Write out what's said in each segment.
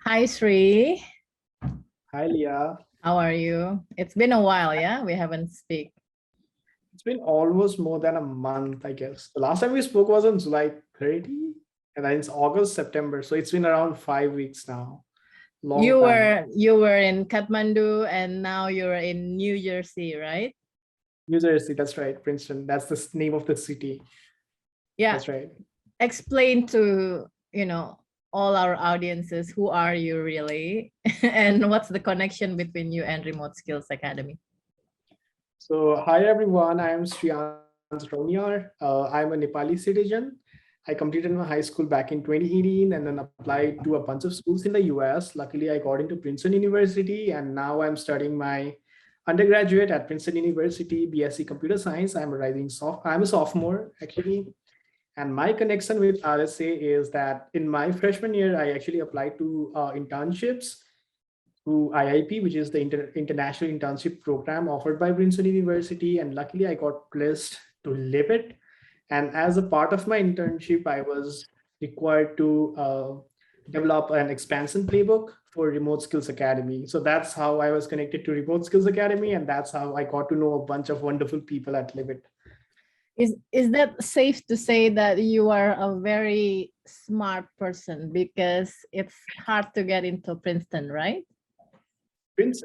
Hi, Sri. Hi, Leah. How are you? It's been a while, yeah? We haven't speak. It's been almost more than a month, I guess. The last time we spoke was on July 30, and then it's August, September. So it's been around 5 weeks now. Long You time. were you were in Kathmandu and now you're in New Jersey, right? New Jersey, that's right. Princeton, that's the name of the city. Yeah. That's right. Explain to, all our audiences, who are you really? And what's the connection between you and Remote Skills Academy? So, hi everyone. I am Sriyans Rauniyar. I'm a Nepali citizen. I completed my high school back in 2018 and then applied to a bunch of schools in the US. Luckily, I got into Princeton University and now I'm studying my undergraduate at Princeton University, BSc Computer Science. I'm a sophomore actually. And my connection with RSA is that in my freshman year, I actually applied to internships through IIP, which is the International Internship Program offered by Princeton University. And luckily, I got placed to Livit. And as a part of my internship, I was required to develop an expansion playbook for Remote Skills Academy. So that's how I was connected to Remote Skills Academy. And that's how I got to know a bunch of wonderful people at Livit. Is that safe to say that you are a very smart person, because it's hard to get into Princeton, right?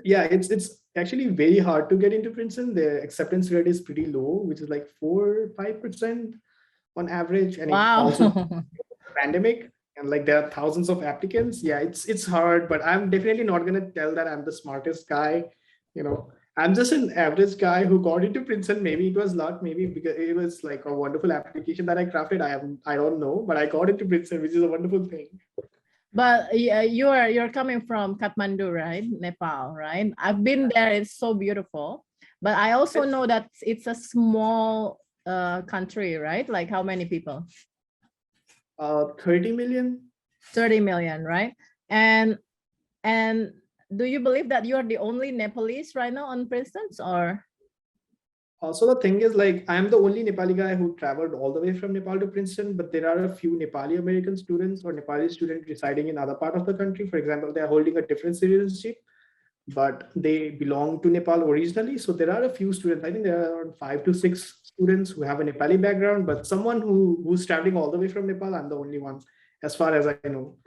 Yeah, it's actually very hard to get into Princeton. The acceptance rate is pretty low, which is like 4 or 5% on average, and it Wow. also pandemic, and like there are thousands of applicants. Yeah, it's hard, but I'm definitely not gonna tell that I'm the smartest guy. I'm just an average guy who got into Princeton. Maybe it was luck, maybe because it was like a wonderful application that I crafted. I don't know, but I got into Princeton, which is a wonderful thing. But yeah, you're coming from Kathmandu, right? Nepal, right? I've been there. It's so beautiful. But I also know that it's a small country, right? Like how many people? 30 million. 30 million, right? And do you believe that you are the only Nepalese right now on Princeton, or? So the thing is, like, I'm the only Nepali guy who traveled all the way from Nepal to Princeton, but there are a few Nepali American students or Nepali students residing in other part of the country. For example, they are holding a different citizenship, but they belong to Nepal originally. So there are a few students. I think there are around 5 to 6 students who have a Nepali background, but someone who's traveling all the way from Nepal, I'm the only one, as far as I know.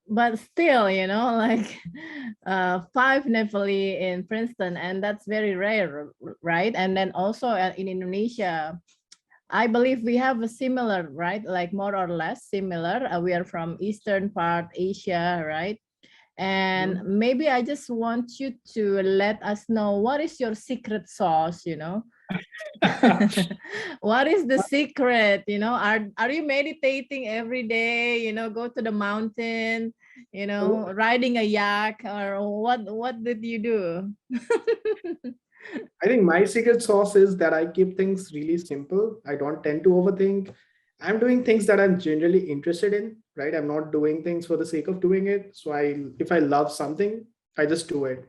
But still, like 5 Nepali in Princeton, and that's very rare, right? And then also in Indonesia, I believe we have a similar, right? Like more or less similar. We are from eastern part Asia, right? And maybe I just want you to let us know, what is your secret sauce, What is the secret? Are you meditating every day? Go to the mountain, riding a yak, or what did you do? I think my secret sauce is that I keep things really simple. I don't tend to overthink. I'm doing things that I'm generally interested in, right? I'm not doing things for the sake of doing it. So if I love something, I just do it.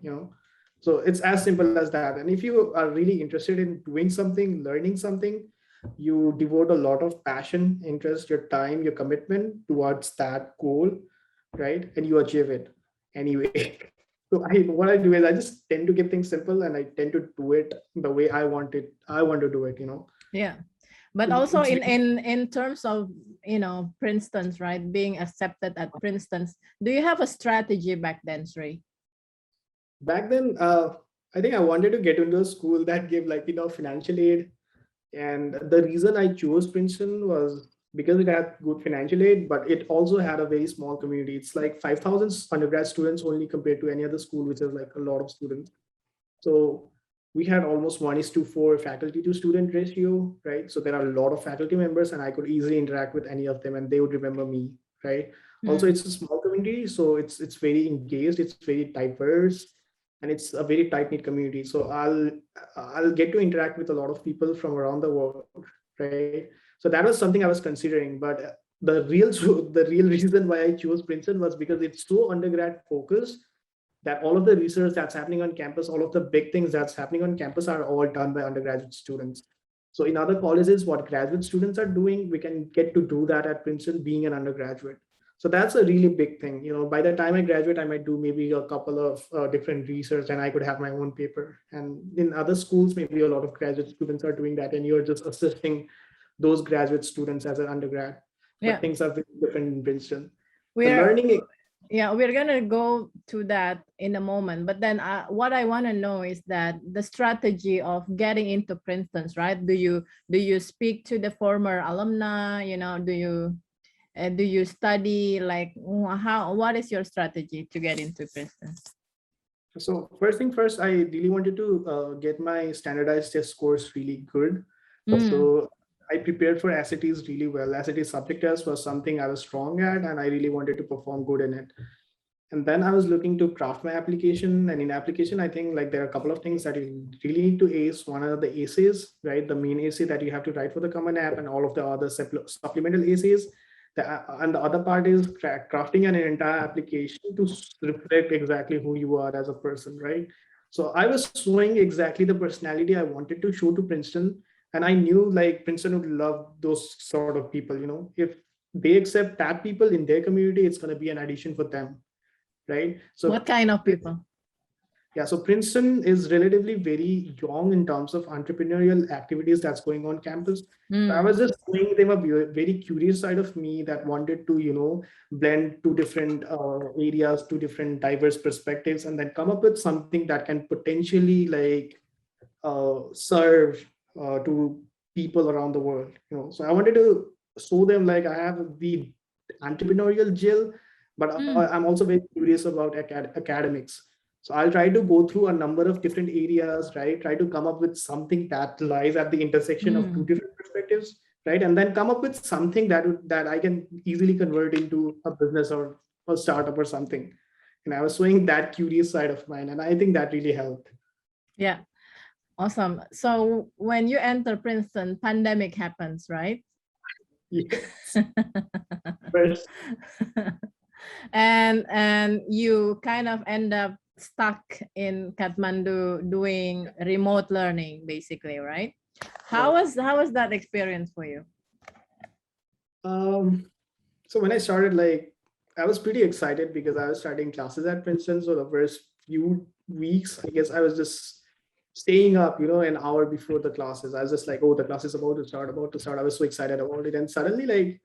So it's as simple as that. And if you are really interested in doing something, learning something, you devote a lot of passion, interest, your time, your commitment towards that goal, right? And you achieve it anyway. So what I do is I just tend to keep things simple and I tend to do it the way I want it. I want to do it. Yeah. But also in terms of, Princeton's, right? Being accepted at Princeton's, do you have a strategy back then, Sri? Back then, I think I wanted to get into a school that gave financial aid. And the reason I chose Princeton was because it had good financial aid, but it also had a very small community. It's like 5,000 undergrad students only compared to any other school, which is like a lot of students. So we had almost 1:4 faculty to student ratio, right? So there are a lot of faculty members and I could easily interact with any of them and they would remember me, right? Also, it's a small community, so it's very engaged, it's very diverse, and it's a very tight-knit community. So I'll get to interact with a lot of people from around the world, right? So that was something I was considering. But the real reason why I chose Princeton was because it's so undergrad focused that all of the research that's happening on campus, all of the big things that's happening on campus are all done by undergraduate students. So in other colleges, what graduate students are doing, we can get to do that at Princeton being an undergraduate. So that's a really big thing. By the time I graduate, I might do maybe a couple of different research, and I could have my own paper. And in other schools, maybe a lot of graduate students are doing that, and you're just assisting those graduate students as an undergrad. But Yeah, things are very different in Princeton. The we're learning, yeah, we're gonna go to that in a moment. But then what I want to know is that the strategy of getting into Princeton's, right? Do you speak to the former alumni? Do you study, like, what is your strategy to get into Princeton? so first thing first, I really wanted to get my standardized test scores really good. So I prepared for SATs really well. SAT subject test was something I was strong at, and I really wanted to perform good in it. And then I was looking to craft my application. And in application, I think like there are a couple of things that you really need to ace. One are the essays, right? The main essay that you have to write for the common app, and all of the other supplemental essays. And the other part is crafting an entire application to reflect exactly who you are as a person, right? So I was showing exactly the personality I wanted to show to Princeton. And I knew like Princeton would love those sort of people. If they accept that people in their community, it's going to be an addition for them, right? So what kind of people? yeah, so Princeton is relatively very young in terms of entrepreneurial activities that's going on campus. So I was just showing them a very curious side of me that wanted to, blend two different areas, two different diverse perspectives, and then come up with something that can potentially like serve to people around the world. So I wanted to show them like I have the entrepreneurial gel, but I'm also very curious about academics. So I'll try to go through a number of different areas, right? Try to come up with something that lies at the intersection of two different perspectives, right? And then come up with something that I can easily convert into a business or a startup or something. And I was showing that curious side of mine, and I think that really helped. Yeah, awesome. So when you enter Princeton, pandemic happens, right? Yes. First, and you kind of end up stuck in Kathmandu doing remote learning, basically, right? How was that experience for you? So when I started, like, I was pretty excited because I was starting classes at Princeton. So the first few weeks, I guess I was just staying up, an hour before the classes. I was just like, oh, the class is about to start, about to start. I was so excited about it. And suddenly, like,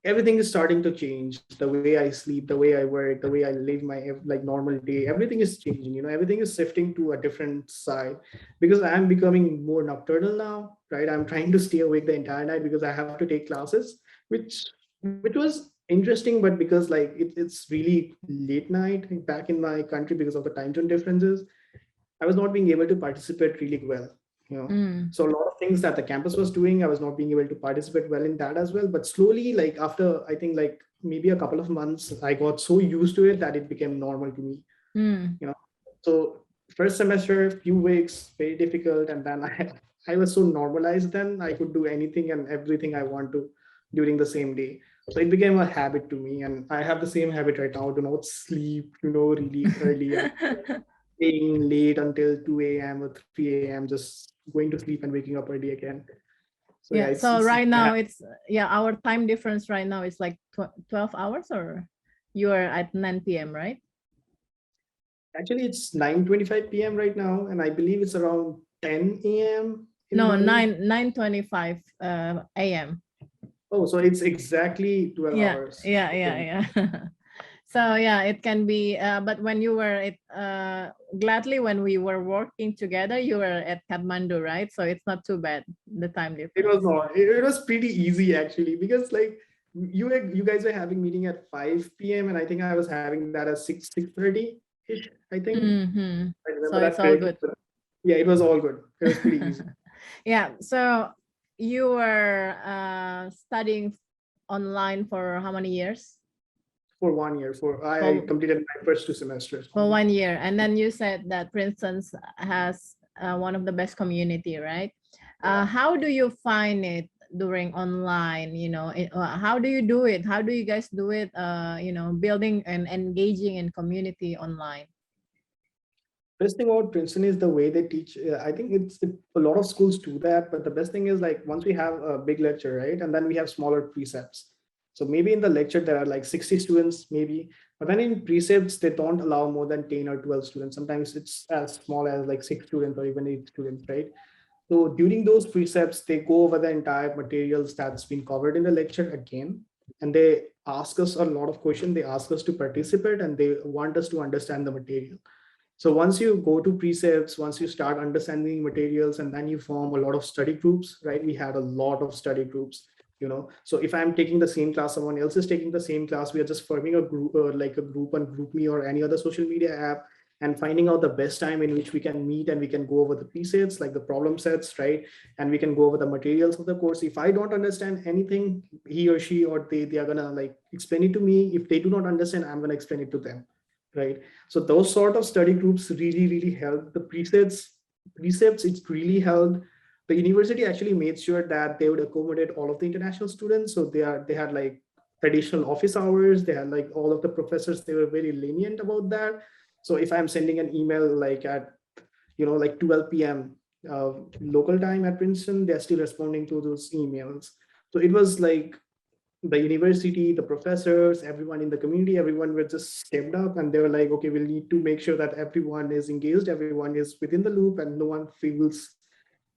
everything is starting to change. The way I sleep, the way I work, the way I live my like normal day, everything is changing. Everything is shifting to a different side because I'm becoming more nocturnal now, right? I'm trying to stay awake the entire night because I have to take classes, which was interesting, but because like it's really late night back in my country because of the time zone differences, I was not being able to participate really well. So a lot of things that the campus was doing, I was not being able to participate well in that as well. But slowly, like after I think like maybe a couple of months, I got so used to it that it became normal to me. So first semester, few weeks, very difficult, and then I was so normalized. Then I could do anything and everything I want to during the same day. So it became a habit to me, and I have the same habit right now to not sleep, really early. Staying late until 2 a.m. or 3 a.m., just going to sleep and waking up early again. So yeah, so right now it's our time difference right now is like 12 hours, or you are at 9 p.m., right? Actually, it's 9:25 p.m. right now, and I believe it's around 10 a.m. No, 9:25 a.m. Oh, so it's exactly 12 Yeah, hours. yeah. So yeah, it can be, but when you were gladly when we were working together, you were at Kathmandu, right? So it's not too bad, the time difference. It was not. It was pretty easy actually, because like you guys were having meeting at 5 p.m. and I think I was having that at 6:30 ish. I think. I remember So that it's all good. Yeah, it was all good. It was pretty easy. Yeah. So you were studying online for how many years? For 1 year. I completed my first 2 semesters. For 1 year, and then you said that Princeton has one of the best community, right? How do you find it during online? How do you do it? How do you guys do it? Building and engaging in community online. Best thing about Princeton is the way they teach. I think a lot of schools do that, but the best thing is like once we have a big lecture, right, and then we have smaller precepts. So maybe in the lecture there are like 60 students, maybe, but then in precepts they don't allow more than 10 or 12 students. Sometimes it's as small as like 6 students or even 8 students, right? So during those precepts, they go over the entire materials that's been covered in the lecture again, and they ask us a lot of questions. They ask us to participate, and they want us to understand the material. So once you go to precepts, once you start understanding materials, and then you form a lot of study groups, right? We had a lot of study groups, So if I'm taking the same class, someone else is taking the same class, we are just forming a group, like a group on GroupMe or any other social media app, and finding out the best time in which we can meet, and we can go over the presets, like the problem sets, right? And we can go over the materials of the course. If I don't understand anything, he or she or they are gonna like explain it to me. If they do not understand, I'm gonna explain it to them, right? So those sort of study groups really help. The precepts, it's really helped. The university actually made sure that they would accommodate all of the international students. So they had like traditional office hours. They had like all of the professors, they were very lenient about that. So if I'm sending an email like at like 12 p.m. Local time at Princeton, they're still responding to those emails. So it was like the university, the professors, everyone in the community, everyone were just stepped up, and they were like, okay, we'll need to make sure that everyone is engaged, everyone is within the loop, and no one feels,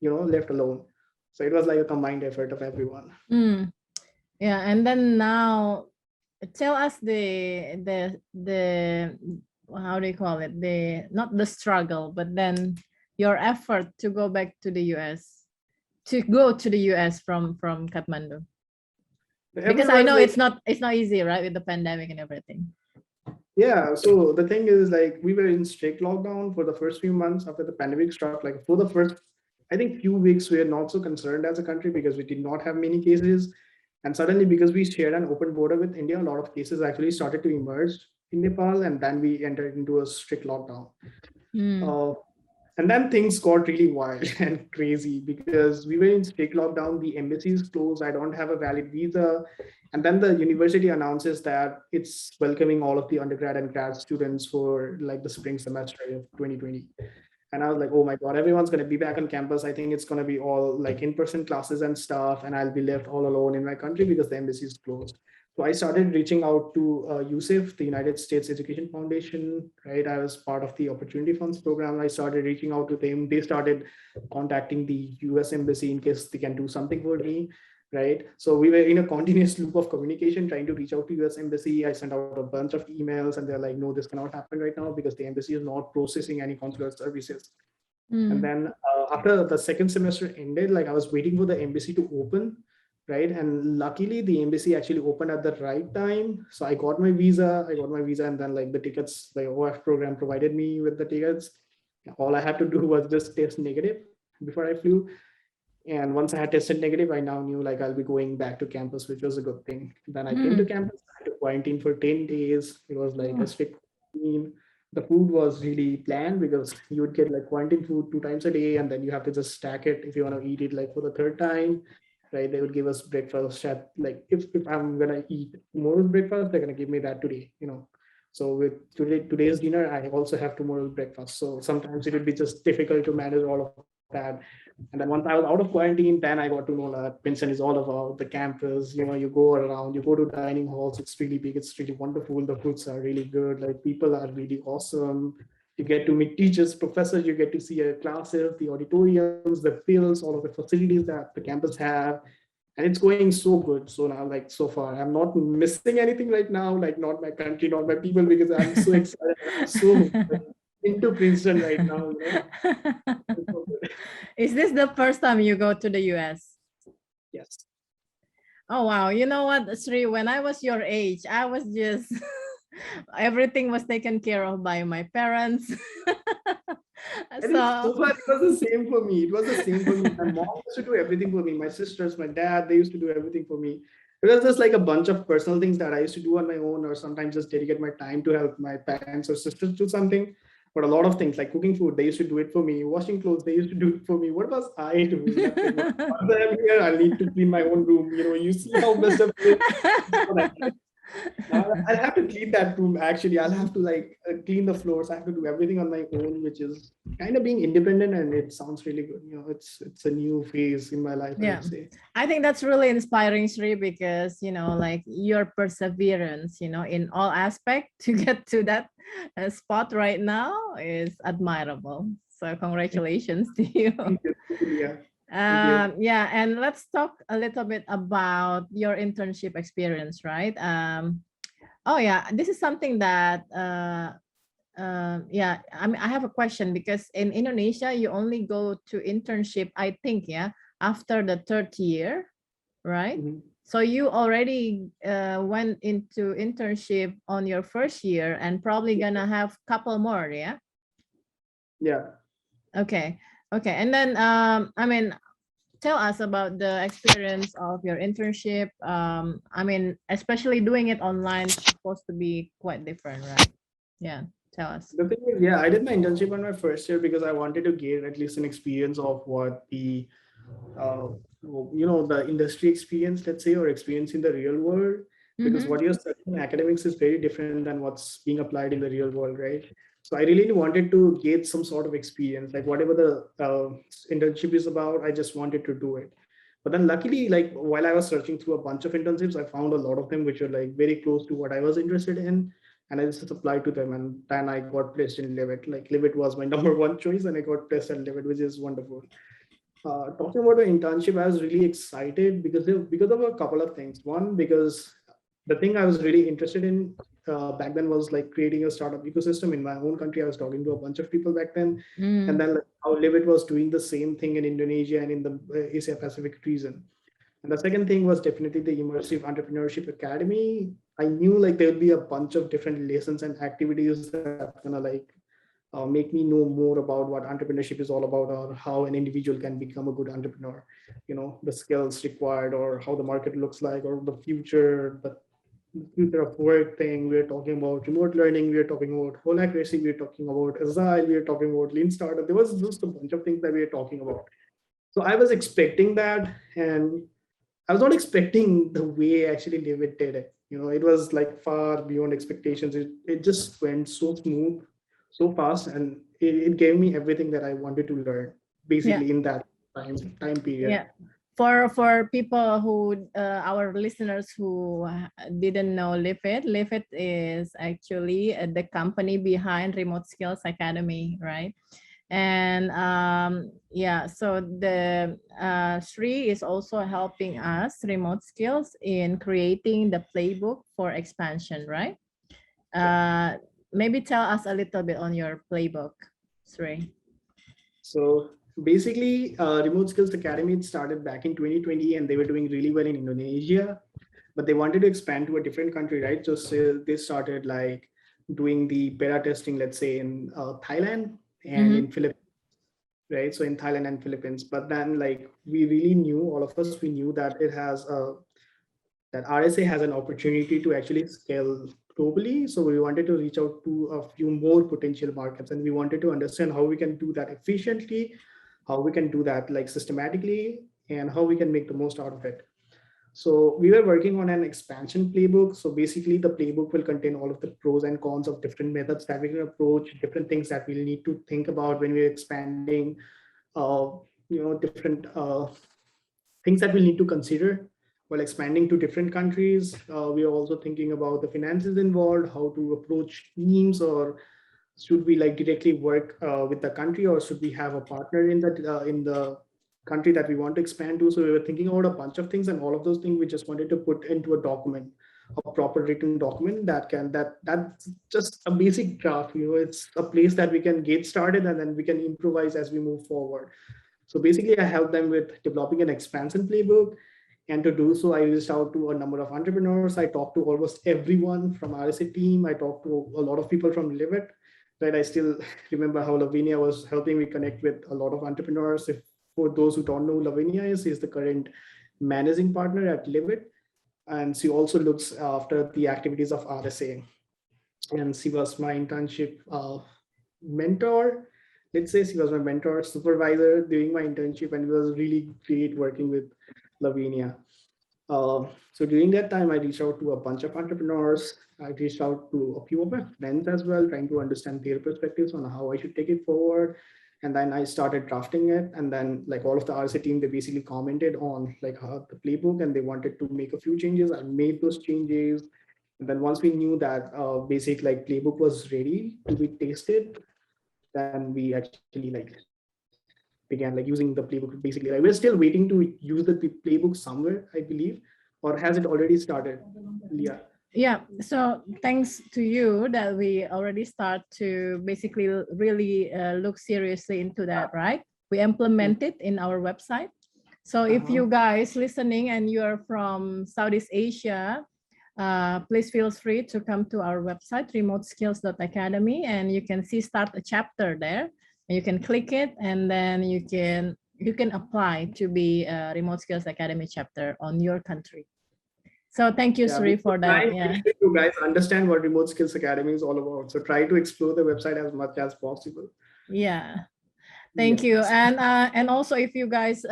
left alone. So it was like a combined effort of everyone. Yeah, and then now tell us the how do you call it? The not the struggle, but then your effort to go back to the US, to go to the US from Kathmandu. Because I know it's not easy, right, with the pandemic and everything. Yeah, so the thing is, like, we were in strict lockdown for the first few months after the pandemic struck. Like, for the first, I think, few weeks, we are not so concerned as a country because we did not have many cases. And suddenly, because we shared an open border with India, a lot of cases actually started to emerge in Nepal, and then we entered into a strict lockdown. And then things got really wild and crazy because we were in strict lockdown. The embassies closed. I don't have a valid visa. And then the university announces that it's welcoming all of the undergrad and grad students for like the spring semester of 2020. And I was like, oh my God, everyone's going to be back on campus. I think it's going to be all like in-person classes and stuff. And I'll be left all alone in my country because the embassy is closed. So I started reaching out to USIF, the United States Education Foundation, right? I was part of the Opportunity Funds program. I started reaching out to them. They started contacting the US Embassy in case they can do something for me, right? So we were in a continuous loop of communication, trying to reach out to US Embassy. I sent out a bunch of emails and they're like, no, this cannot happen right now because the embassy is not processing any consular services. And then after the second semester ended, like I was waiting for the embassy to open, right? And luckily the embassy actually opened at the right time. So I got my visa, and then like the tickets, the OF program provided me with the tickets. All I had to do was just test negative before I flew. And once I had tested negative, I now knew like I'll be going back to campus, which was a good thing. Then I came to campus, I had to quarantine for 10 days. It was like a strict quarantine. The food was really planned because you would get like quarantine food 2 times a day, and then you have to just stack it if you want to eat it like for the third time, right? They would give us breakfast at like if I'm gonna eat tomorrow's breakfast, they're gonna give me that today. So with today's dinner, I also have tomorrow's breakfast. So sometimes it would be just difficult to manage all of that. And then once I was out of quarantine, then I got to know that Princeton is all about the campus. You go around, you go to dining halls. It's really big. It's really wonderful. The foods are really good. Like people are really awesome. You get to meet teachers, professors. You get to see classes, the auditoriums, the fields, all of the facilities that the campus have. And it's going so good. So now, like so far, I'm not missing anything right now. Like not my country, not my people, because I'm so excited. I'm so into Princeton right now. Is this the first time you go to the US? Yes. Oh, wow. You know what, Sri, when I was your age, I was just, everything was taken care of by my parents. So far, it was the same for me. It was the same for me. My mom used to do everything for me. My sisters, my dad, they used to do everything for me. It was just like a bunch of personal things that I used to do on my own, or sometimes just dedicate my time to help my parents or sisters do something. But a lot of things like cooking food, they used to do it for me. Washing clothes, they used to do it for me. What was I doing? Nothing. Once I'm here, I need to clean my own room. You see how messed up it is. Now I'll have to clean that room. Actually, I'll have to like clean the floors. I have to do everything on my own, which is kind of being independent, and it sounds really good. It's a new phase in my life, I Yeah, would say. I think that's really inspiring, Sri, because like your perseverance, in all aspect to get to that spot right now is admirable. So congratulations to you. Thank you. Yeah. Thank you. Yeah, and let's talk a little bit about your internship experience, right? Oh yeah, this is something that yeah, I mean, I have a question because in Indonesia you only go to internship, I think, yeah, after the third year, right? Mhm. So you already went into internship on your first year and probably gonna have couple more, yeah? Yeah. Okay, okay, and then I mean, tell us about the experience of your internship. I mean, especially doing it online is supposed to be quite different, right? Yeah, tell us. The thing is, yeah, I did my internship on my first year because I wanted to gain at least an experience of what uh, the industry experience, let's say, or experience in the real world. Because Mm-hmm. what you're studying in academics is very different than what's being applied in the real world, right? So I really wanted to get some sort of experience, like whatever the internship is about, I just wanted to do it. But then luckily, like while I was searching through a bunch of internships, I found a lot of them which were like very close to what I was interested in. And I just applied to them, and then I got placed in Livit. Like Livit was my number one choice, and I got placed at Livit, which is wonderful. Talking about the internship, I was really excited because of a couple of things. One, because the thing I was really interested in back then was like creating a startup ecosystem in my own country. I was talking to a bunch of people back then, and Mm. then like, how Livit was doing the same thing in Indonesia and in the Asia Pacific region. And the second thing was definitely the Immersive Entrepreneurship Academy. I knew like there would be a bunch of different lessons and activities that's gonna like make me know more about what entrepreneurship is all about, or how an individual can become a good entrepreneur. The skills required, or how the market looks like, or the future of work thing. We're talking about remote learning. We're talking about whole accuracy. We're talking about agile. We're talking about lean startup. There was just a bunch of things that we were talking about. So I was expecting that, and I was not expecting the way actually David did it. It was like far beyond expectations. It just went so smooth, so fast, and it gave me everything that I wanted to learn Yeah, basically in that time period. yeah. For people who our listeners who didn't know Livit is actually the company behind Remote Skills Academy, right? And yeah, so the Sri is also helping us Remote Skills in creating the playbook for expansion, right? Yeah. Uh, Maybe tell us a little bit on your playbook, Sri. So basically, Remote Skills Academy it started back in 2020, and they were doing really well in Indonesia, but they wanted to expand to a different country, right? So they started like doing the beta testing, let's say in Thailand and Mm-hmm. in Philippines, right? So in Thailand and Philippines. But then like we really knew, all of us, we knew that that RSA has an opportunity to actually scale globally. So we wanted to reach out to a few more potential markets, and we wanted to understand how we can do that efficiently, how we can do that like systematically, and how we can make the most out of it. So we were working on an expansion playbook. So basically, the playbook will contain all of the pros and cons of different methods that we can approach, different things that we'll need to think about when we're expanding, uh, different things that we'll need to consider while expanding to different countries. We are also thinking about the finances involved, how to approach teams, or should we like directly work with the country, or should we have a partner in the country that we want to expand to. So we were thinking about a bunch of things, and all of those things we just wanted to put into a document, a proper written document that's just a basic draft. It's a place that we can get started, and then we can improvise as we move forward. So basically, I helped them with developing an expansion playbook. And to do so, I reached out to a number of entrepreneurs. I talked to almost everyone from RSA team. I talked to a lot of people from Livit. Right, I still remember how Lavinia was helping me connect with a lot of entrepreneurs. If for those who don't know, Lavinia is the current managing partner at Livit, and she also looks after the activities of RSA. And she was my internship mentor. Let's say she was my mentor, supervisor during my internship, and it was really great working with Lavinia. So during that time, I reached out to a bunch of entrepreneurs. I reached out to a few of my friends as well, trying to understand their perspectives on how I should take it forward. And then I started drafting it. And then like all of the RSA team, they basically commented on like how the playbook and they wanted to make a few changes. I made those changes. And then once we knew that basic like playbook was ready to be tasted, then we actually like began like using the playbook. Basically, like, we're still waiting to use the playbook somewhere, I believe, or has it already started? Yeah. Yeah, so thanks to you that we already start to basically really look seriously into that, right? We implement it in our website. So if you guys listening and you're from Southeast Asia, please feel free to come to our website, remoteskills.academy, and you can see start a chapter there. And you can click it, and then you can apply to be a Remote Skills Academy chapter on your country. So thank you, Yeah, Sri, for that. Yeah. Make sure you guys understand what Remote Skills Academy is all about. So try to explore the website as much as possible. Yeah. Thank you. And also if you guys,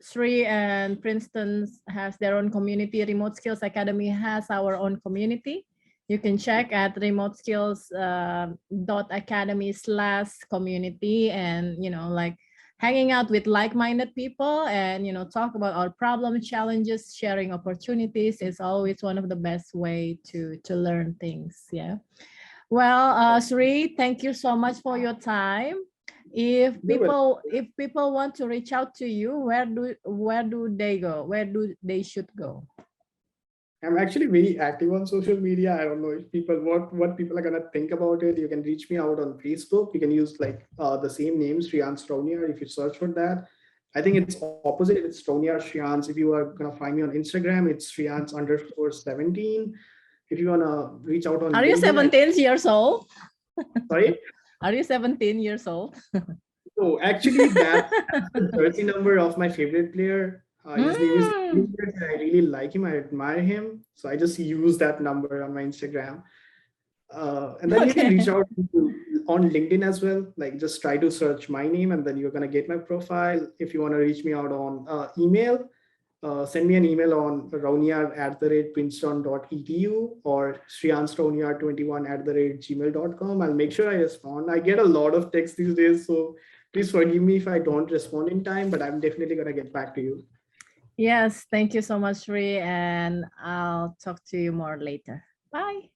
Sri and Princeton has their own community. Remote Skills Academy has our own community. You can check at remoteskills.academy/community and, like hanging out with like-minded people and, talk about our problems, challenges, sharing opportunities is always one of the best way to learn things. Yeah. Well, Sri, thank you so much for your time. If people want to reach out to you, where do they go? Where do they should go? I'm actually very active on social media. I don't know if people what people are gonna think about it. You can reach me out on Facebook. You can use like the same name, Sriyans Rauniyar, if you search for that. I think it's opposite. It's Rauniyar Sriyans. If you are gonna find me on Instagram, it's Sriyans_17. If you wanna reach out on Are you 17 years old? Sorry? Are you 17 years old? No, actually that's the jersey number of my favorite player. His name is I really like him. I admire him. So I just use that number on my Instagram. And then you can reach out on LinkedIn as well. Like just try to search my name and then you're going to get my profile. If you want to reach me out on email, send me an email on rauniyar@princeton.edu or sriyansrauniyar21@gmail.com. I'll make sure I respond. I get a lot of texts these days, so please forgive me if I don't respond in time, but I'm definitely going to get back to you. Yes, thank you so much, Sri, and I'll talk to you more later. Bye.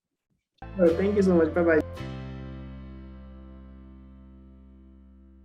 Thank you so much. Bye-bye.